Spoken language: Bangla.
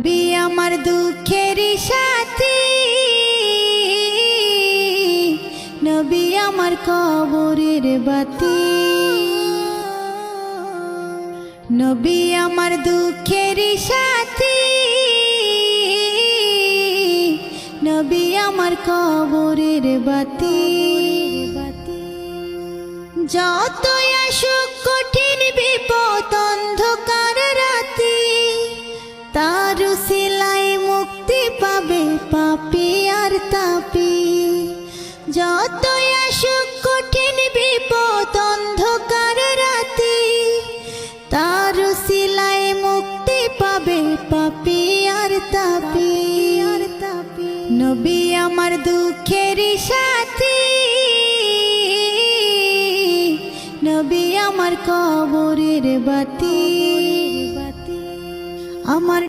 নবী আমার দুঃখের সাথী, নবী আমার কবরের বাতি। নবী আমার দুঃখের সাথী, নবী আমার কবরের বাতি। যতই আসুক কঠিন বিপদ অন্ধকার রাতি, তার উসিলায় মুক্তি পাবে পাপী আর তাপী। যতই আসুক কঠিন বিপদ অন্ধকার রাতি, তার উসিলায় মুক্তি পাবে পাপী আর তাপী। নবী আমার দুঃখের সাথী, নবী আমার কবরের বাতি। আমার